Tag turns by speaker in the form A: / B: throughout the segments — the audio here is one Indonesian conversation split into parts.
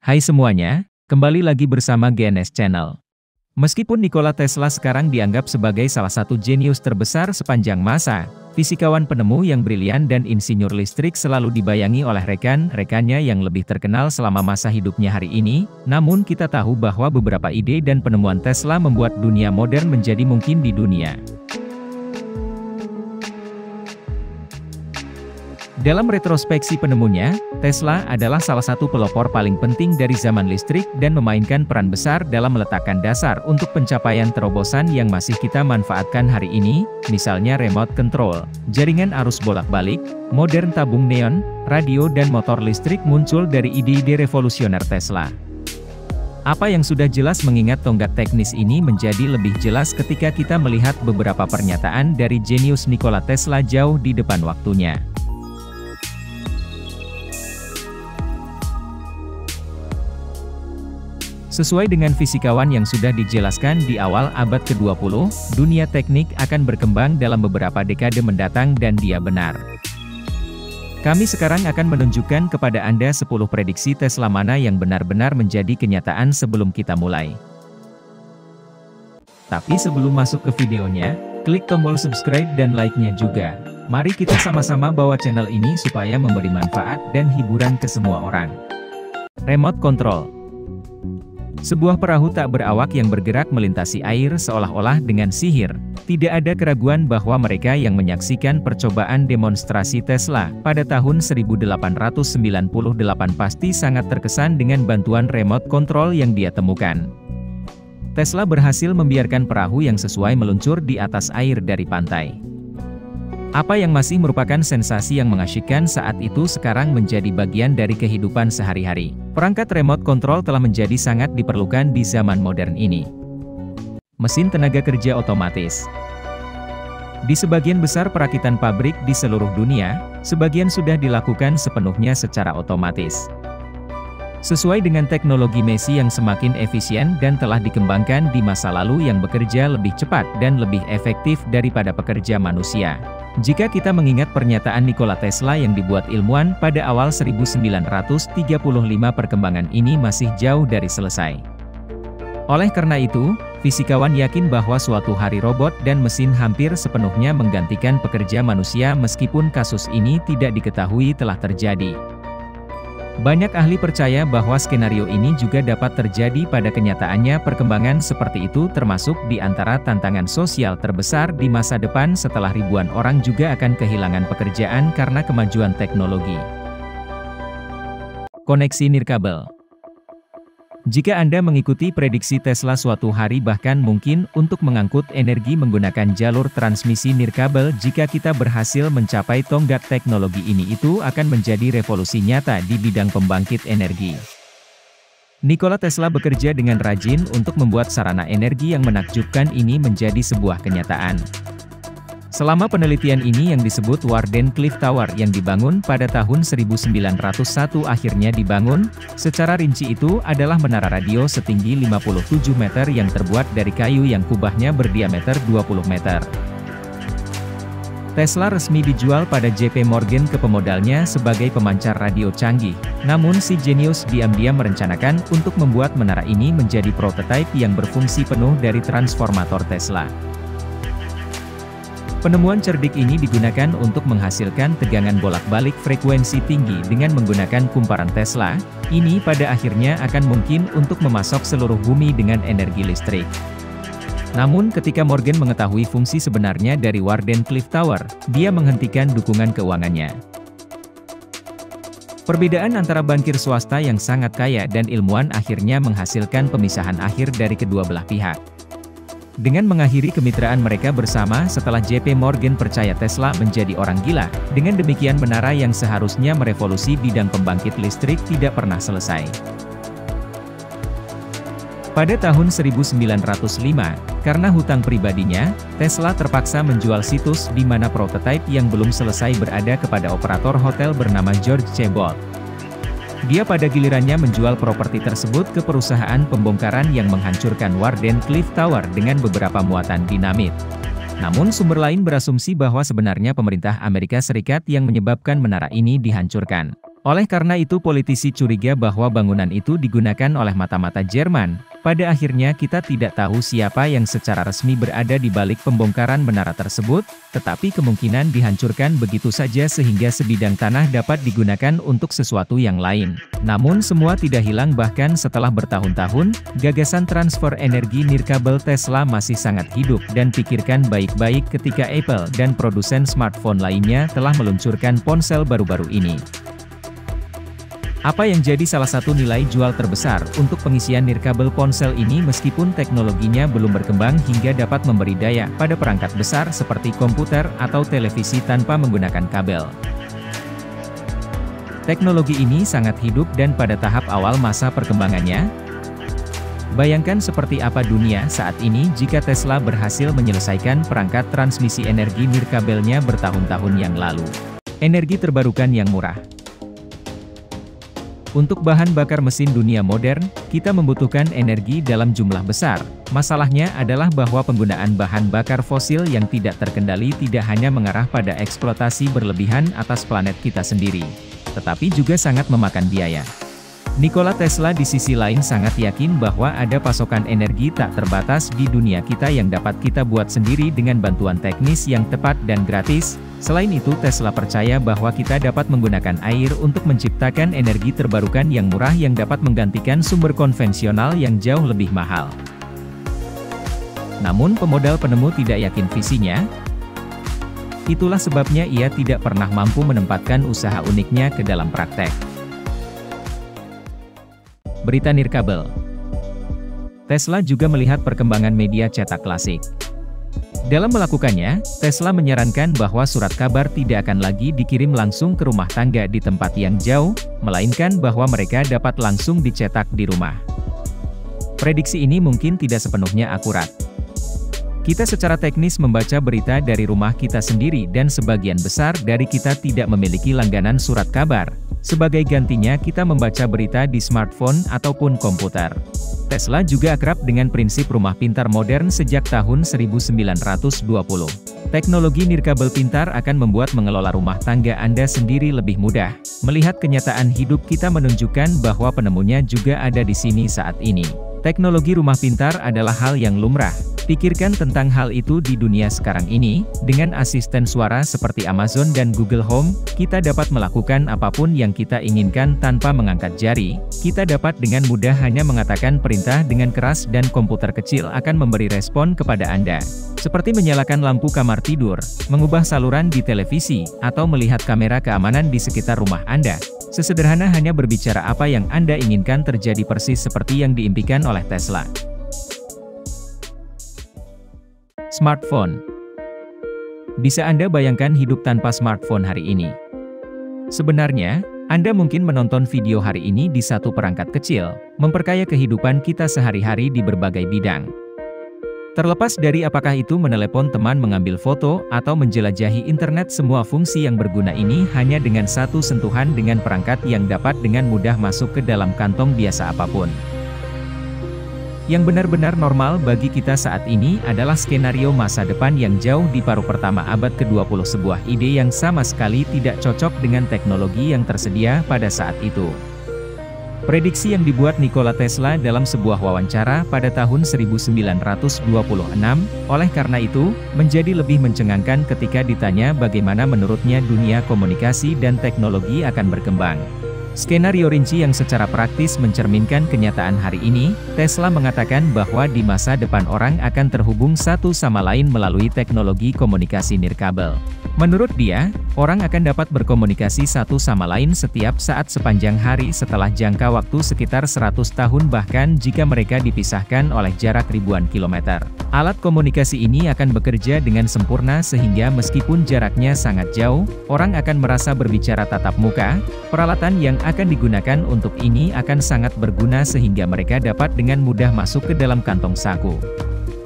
A: Hai semuanya, kembali lagi bersama GNS Channel. Meskipun Nikola Tesla sekarang dianggap sebagai salah satu jenius terbesar sepanjang masa, fisikawan penemu yang brilian dan insinyur listrik selalu dibayangi oleh rekan-rekannya yang lebih terkenal selama masa hidupnya hari ini, namun kita tahu bahwa beberapa ide dan penemuan Tesla membuat dunia modern menjadi mungkin di dunia. Dalam retrospeksi penemunya, Tesla adalah salah satu pelopor paling penting dari zaman listrik dan memainkan peran besar dalam meletakkan dasar untuk pencapaian terobosan yang masih kita manfaatkan hari ini, misalnya remote control, jaringan arus bolak-balik, modern tabung neon, radio dan motor listrik muncul dari ide-ide revolusioner Tesla. Apa yang sudah jelas mengingat tonggak teknis ini menjadi lebih jelas ketika kita melihat beberapa pernyataan dari jenius Nikola Tesla jauh di depan waktunya. Sesuai dengan fisikawan yang sudah dijelaskan di awal abad ke-20, dunia teknik akan berkembang dalam beberapa dekade mendatang dan dia benar. Kami sekarang akan menunjukkan kepada Anda 10 prediksi Tesla mana yang benar-benar menjadi kenyataan sebelum kita mulai. Tapi sebelum masuk ke videonya, klik tombol subscribe dan like-nya juga. Mari kita sama-sama bawa channel ini supaya memberi manfaat dan hiburan ke semua orang. Remote control. Sebuah perahu tak berawak yang bergerak melintasi air seolah-olah dengan sihir. Tidak ada keraguan bahwa mereka yang menyaksikan percobaan demonstrasi Tesla pada tahun 1898 pasti sangat terkesan dengan bantuan remote control yang dia temukan. Tesla berhasil membiarkan perahu yang sesuai meluncur di atas air dari pantai. Apa yang masih merupakan sensasi yang mengasyikkan saat itu sekarang menjadi bagian dari kehidupan sehari-hari. Perangkat remote control telah menjadi sangat diperlukan di zaman modern ini. Mesin tenaga kerja otomatis. Di sebagian besar perakitan pabrik di seluruh dunia, sebagian sudah dilakukan sepenuhnya secara otomatis. Sesuai dengan teknologi mesin yang semakin efisien dan telah dikembangkan di masa lalu yang bekerja lebih cepat dan lebih efektif daripada pekerja manusia. Jika kita mengingat pernyataan Nikola Tesla yang dibuat ilmuwan pada awal 1935, perkembangan ini masih jauh dari selesai. Oleh karena itu, fisikawan yakin bahwa suatu hari robot dan mesin hampir sepenuhnya menggantikan pekerja manusia meskipun kasus ini tidak diketahui telah terjadi. Banyak ahli percaya bahwa skenario ini juga dapat terjadi pada kenyataannya. Perkembangan seperti itu termasuk di antara tantangan sosial terbesar di masa depan setelah ribuan orang juga akan kehilangan pekerjaan karena kemajuan teknologi. Koneksi nirkabel. Jika Anda mengikuti prediksi Tesla suatu hari bahkan mungkin untuk mengangkut energi menggunakan jalur transmisi nirkabel, jika kita berhasil mencapai tonggak teknologi ini itu akan menjadi revolusi nyata di bidang pembangkit energi. Nikola Tesla bekerja dengan rajin untuk membuat sarana energi yang menakjubkan ini menjadi sebuah kenyataan. Selama penelitian ini yang disebut Warden Cliff Tower yang dibangun pada tahun 1901 akhirnya dibangun, secara rinci itu adalah menara radio setinggi 57 meter yang terbuat dari kayu yang kubahnya berdiameter 20 meter. Tesla resmi dijual pada JP Morgan ke pemodalnya sebagai pemancar radio canggih, namun si jenius diam-diam merencanakan untuk membuat menara ini menjadi prototipe yang berfungsi penuh dari transformator Tesla. Penemuan cerdik ini digunakan untuk menghasilkan tegangan bolak-balik frekuensi tinggi dengan menggunakan kumparan Tesla. Ini pada akhirnya akan mungkin untuk memasok seluruh bumi dengan energi listrik. Namun ketika Morgan mengetahui fungsi sebenarnya dari Warden Cliff Tower, dia menghentikan dukungan keuangannya. Perbedaan antara bankir swasta yang sangat kaya dan ilmuwan akhirnya menghasilkan pemisahan akhir dari kedua belah pihak. Dengan mengakhiri kemitraan mereka bersama setelah JP Morgan percaya Tesla menjadi orang gila, dengan demikian menara yang seharusnya merevolusi bidang pembangkit listrik tidak pernah selesai. Pada tahun 1905, karena hutang pribadinya, Tesla terpaksa menjual situs di mana prototipe yang belum selesai berada kepada operator hotel bernama George Chabot. Dia pada gilirannya menjual properti tersebut ke perusahaan pembongkaran yang menghancurkan Warden Cliff Tower dengan beberapa muatan dinamit. Namun sumber lain berasumsi bahwa sebenarnya pemerintah Amerika Serikat yang menyebabkan menara ini dihancurkan. Oleh karena itu politisi curiga bahwa bangunan itu digunakan oleh mata-mata Jerman. Pada akhirnya kita tidak tahu siapa yang secara resmi berada di balik pembongkaran menara tersebut, tetapi kemungkinan dihancurkan begitu saja sehingga sebidang tanah dapat digunakan untuk sesuatu yang lain. Namun semua tidak hilang bahkan setelah bertahun-tahun, gagasan transfer energi nirkabel Tesla masih sangat hidup dan pikirkan baik-baik ketika Apple dan produsen smartphone lainnya telah meluncurkan ponsel baru-baru ini. Apa yang jadi salah satu nilai jual terbesar untuk pengisian nirkabel ponsel ini meskipun teknologinya belum berkembang hingga dapat memberi daya pada perangkat besar seperti komputer atau televisi tanpa menggunakan kabel. Teknologi ini sangat hidup dan pada tahap awal masa perkembangannya. Bayangkan seperti apa dunia saat ini jika Tesla berhasil menyelesaikan perangkat transmisi energi nirkabelnya bertahun-tahun yang lalu. Energi terbarukan yang murah. Untuk bahan bakar mesin dunia modern, kita membutuhkan energi dalam jumlah besar. Masalahnya adalah bahwa penggunaan bahan bakar fosil yang tidak terkendali tidak hanya mengarah pada eksploitasi berlebihan atas planet kita sendiri, tetapi juga sangat memakan biaya. Nikola Tesla di sisi lain sangat yakin bahwa ada pasokan energi tak terbatas di dunia kita yang dapat kita buat sendiri dengan bantuan teknis yang tepat dan gratis. Selain itu Tesla percaya bahwa kita dapat menggunakan air untuk menciptakan energi terbarukan yang murah yang dapat menggantikan sumber konvensional yang jauh lebih mahal. Namun pemodal penemu tidak yakin visinya. Itulah sebabnya ia tidak pernah mampu menempatkan usaha uniknya ke dalam praktek. Berita nirkabel. Tesla juga melihat perkembangan media cetak klasik. Dalam melakukannya, Tesla menyarankan bahwa surat kabar tidak akan lagi dikirim langsung ke rumah tangga di tempat yang jauh, melainkan bahwa mereka dapat langsung dicetak di rumah. Prediksi ini mungkin tidak sepenuhnya akurat. Kita secara teknis membaca berita dari rumah kita sendiri dan sebagian besar dari kita tidak memiliki langganan surat kabar. Sebagai gantinya kita membaca berita di smartphone ataupun komputer. Tesla juga akrab dengan prinsip rumah pintar modern sejak tahun 1920. Teknologi nirkabel pintar akan membuat mengelola rumah tangga Anda sendiri lebih mudah. Melihat kenyataan hidup kita menunjukkan bahwa penemunya juga ada di sini saat ini. Teknologi rumah pintar adalah hal yang lumrah. Pikirkan tentang hal itu di dunia sekarang ini, dengan asisten suara seperti Amazon dan Google Home, kita dapat melakukan apapun yang kita inginkan tanpa mengangkat jari. Kita dapat dengan mudah hanya mengatakan perintah dengan keras dan komputer kecil akan memberi respon kepada Anda. Seperti menyalakan lampu kamar tidur, mengubah saluran di televisi, atau melihat kamera keamanan di sekitar rumah Anda. Sesederhana hanya berbicara apa yang Anda inginkan terjadi persis seperti yang diimpikan oleh Tesla. Smartphone. Bisa Anda bayangkan hidup tanpa smartphone hari ini? Sebenarnya, Anda mungkin menonton video hari ini di satu perangkat kecil, memperkaya kehidupan kita sehari-hari di berbagai bidang. Terlepas dari apakah itu menelepon teman, mengambil foto, atau menjelajahi internet, semua fungsi yang berguna ini hanya dengan satu sentuhan dengan perangkat yang dapat dengan mudah masuk ke dalam kantong biasa apapun. Yang benar-benar normal bagi kita saat ini adalah skenario masa depan yang jauh di paruh pertama abad ke-20, sebuah ide yang sama sekali tidak cocok dengan teknologi yang tersedia pada saat itu. Prediksi yang dibuat Nikola Tesla dalam sebuah wawancara pada tahun 1926, oleh karena itu, menjadi lebih mencengangkan ketika ditanya bagaimana menurutnya dunia komunikasi dan teknologi akan berkembang. Skenario rinci yang secara praktis mencerminkan kenyataan hari ini, Tesla mengatakan bahwa di masa depan orang akan terhubung satu sama lain melalui teknologi komunikasi nirkabel. Menurut dia, orang akan dapat berkomunikasi satu sama lain setiap saat sepanjang hari setelah jangka waktu sekitar 100 tahun bahkan jika mereka dipisahkan oleh jarak ribuan kilometer. Alat komunikasi ini akan bekerja dengan sempurna sehingga meskipun jaraknya sangat jauh, orang akan merasa berbicara tatap muka. Peralatan yang akan digunakan untuk ini akan sangat berguna sehingga mereka dapat dengan mudah masuk ke dalam kantong saku.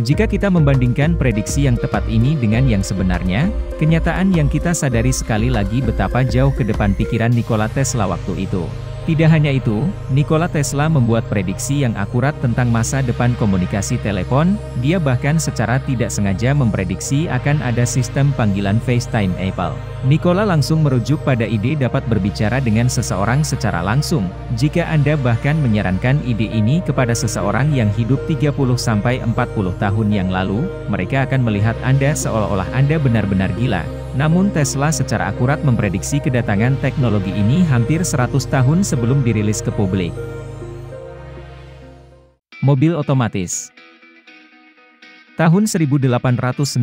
A: Jika kita membandingkan prediksi yang tepat ini dengan yang sebenarnya, kenyataan yang kita sadari sekali lagi betapa jauh ke depan pikiran Nikola Tesla waktu itu. Tidak hanya itu, Nikola Tesla membuat prediksi yang akurat tentang masa depan komunikasi telepon. Dia bahkan secara tidak sengaja memprediksi akan ada sistem panggilan FaceTime Apple. Nikola langsung merujuk pada ide dapat berbicara dengan seseorang secara langsung. Jika Anda bahkan menyarankan ide ini kepada seseorang yang hidup 30-40 tahun yang lalu, mereka akan melihat Anda seolah-olah Anda benar-benar gila. Namun Tesla secara akurat memprediksi kedatangan teknologi ini hampir 100 tahun sebelum dirilis ke publik. Mobil otomatis. Tahun 1898,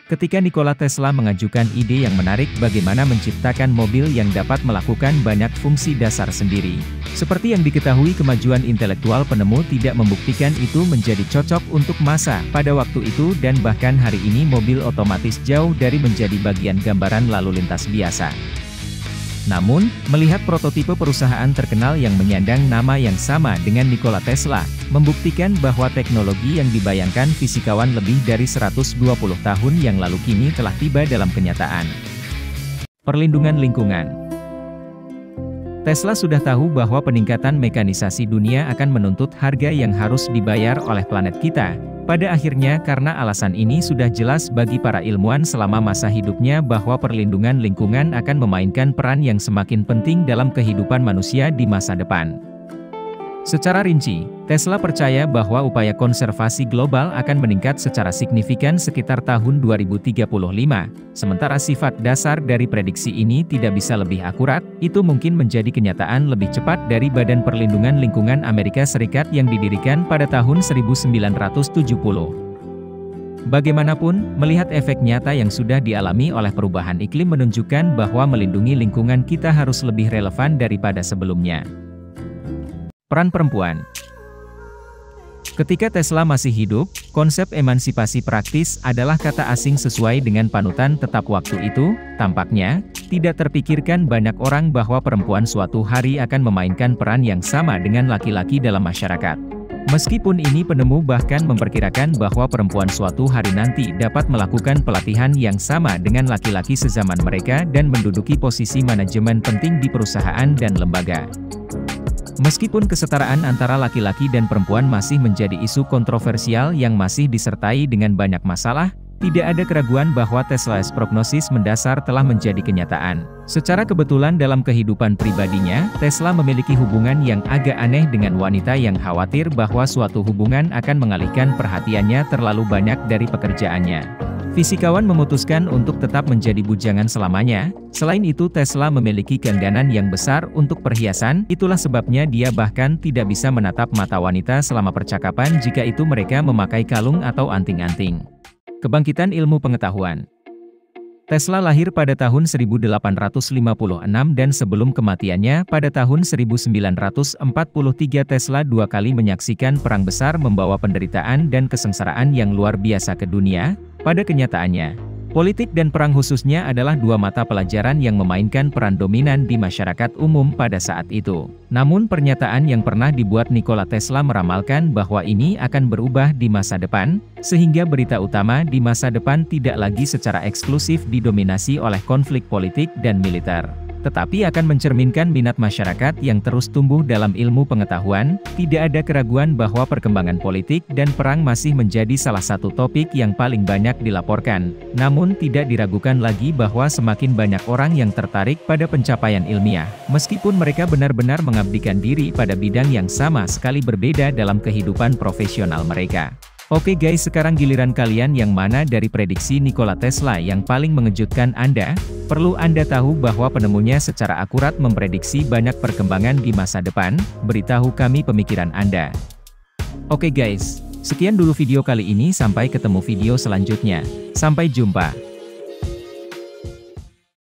A: ketika Nikola Tesla mengajukan ide yang menarik bagaimana menciptakan mobil yang dapat melakukan banyak fungsi dasar sendiri. Seperti yang diketahui, kemajuan intelektual penemu tidak membuktikan itu menjadi cocok untuk masa pada waktu itu, dan bahkan hari ini mobil otomatis jauh dari menjadi bagian gambaran lalu lintas biasa. Namun, melihat prototipe perusahaan terkenal yang menyandang nama yang sama dengan Nikola Tesla, membuktikan bahwa teknologi yang dibayangkan fisikawan lebih dari 120 tahun yang lalu kini telah tiba dalam kenyataan. Perlindungan lingkungan. Tesla sudah tahu bahwa peningkatan mekanisasi dunia akan menuntut harga yang harus dibayar oleh planet kita. Pada akhirnya, karena alasan ini sudah jelas bagi para ilmuwan selama masa hidupnya bahwa perlindungan lingkungan akan memainkan peran yang semakin penting dalam kehidupan manusia di masa depan. Secara rinci, Tesla percaya bahwa upaya konservasi global akan meningkat secara signifikan sekitar tahun 2035. Sementara sifat dasar dari prediksi ini tidak bisa lebih akurat, itu mungkin menjadi kenyataan lebih cepat dari Badan Perlindungan Lingkungan Amerika Serikat yang didirikan pada tahun 1970. Bagaimanapun, melihat efek nyata yang sudah dialami oleh perubahan iklim menunjukkan bahwa melindungi lingkungan kita harus lebih relevan daripada sebelumnya. Peran perempuan. Ketika Tesla masih hidup, konsep emansipasi praktis adalah kata asing sesuai dengan panutan tetap waktu itu. Tampaknya, tidak terpikirkan banyak orang bahwa perempuan suatu hari akan memainkan peran yang sama dengan laki-laki dalam masyarakat. Meskipun ini penemu bahkan memperkirakan bahwa perempuan suatu hari nanti dapat melakukan pelatihan yang sama dengan laki-laki sezaman mereka dan menduduki posisi manajemen penting di perusahaan dan lembaga. Meskipun kesetaraan antara laki-laki dan perempuan masih menjadi isu kontroversial yang masih disertai dengan banyak masalah, tidak ada keraguan bahwa Tesla's prognosis mendasar telah menjadi kenyataan. Secara kebetulan dalam kehidupan pribadinya, Tesla memiliki hubungan yang agak aneh dengan wanita yang khawatir bahwa suatu hubungan akan mengalihkan perhatiannya terlalu banyak dari pekerjaannya. Fisikawan memutuskan untuk tetap menjadi bujangan selamanya. Selain itu, Tesla memiliki keengganan yang besar untuk perhiasan, itulah sebabnya dia bahkan tidak bisa menatap mata wanita selama percakapan jika itu mereka memakai kalung atau anting-anting. Kebangkitan ilmu pengetahuan. Tesla lahir pada tahun 1856 dan sebelum kematiannya pada tahun 1943 Tesla dua kali menyaksikan perang besar membawa penderitaan dan kesengsaraan yang luar biasa ke dunia. Pada kenyataannya, politik dan perang khususnya adalah dua mata pelajaran yang memainkan peran dominan di masyarakat umum pada saat itu. Namun pernyataan yang pernah dibuat Nikola Tesla meramalkan bahwa ini akan berubah di masa depan, sehingga berita utama di masa depan tidak lagi secara eksklusif didominasi oleh konflik politik dan militer, tetapi akan mencerminkan minat masyarakat yang terus tumbuh dalam ilmu pengetahuan. Tidak ada keraguan bahwa perkembangan politik dan perang masih menjadi salah satu topik yang paling banyak dilaporkan. Namun tidak diragukan lagi bahwa semakin banyak orang yang tertarik pada pencapaian ilmiah, meskipun mereka benar-benar mengabdikan diri pada bidang yang sama sekali berbeda dalam kehidupan profesional mereka. Oke guys, sekarang giliran kalian, yang mana dari prediksi Nikola Tesla yang paling mengejutkan Anda? Perlu Anda tahu bahwa penemunya secara akurat memprediksi banyak perkembangan di masa depan? Beritahu kami pemikiran Anda. Oke guys, sekian dulu video kali ini, sampai ketemu video selanjutnya. Sampai jumpa.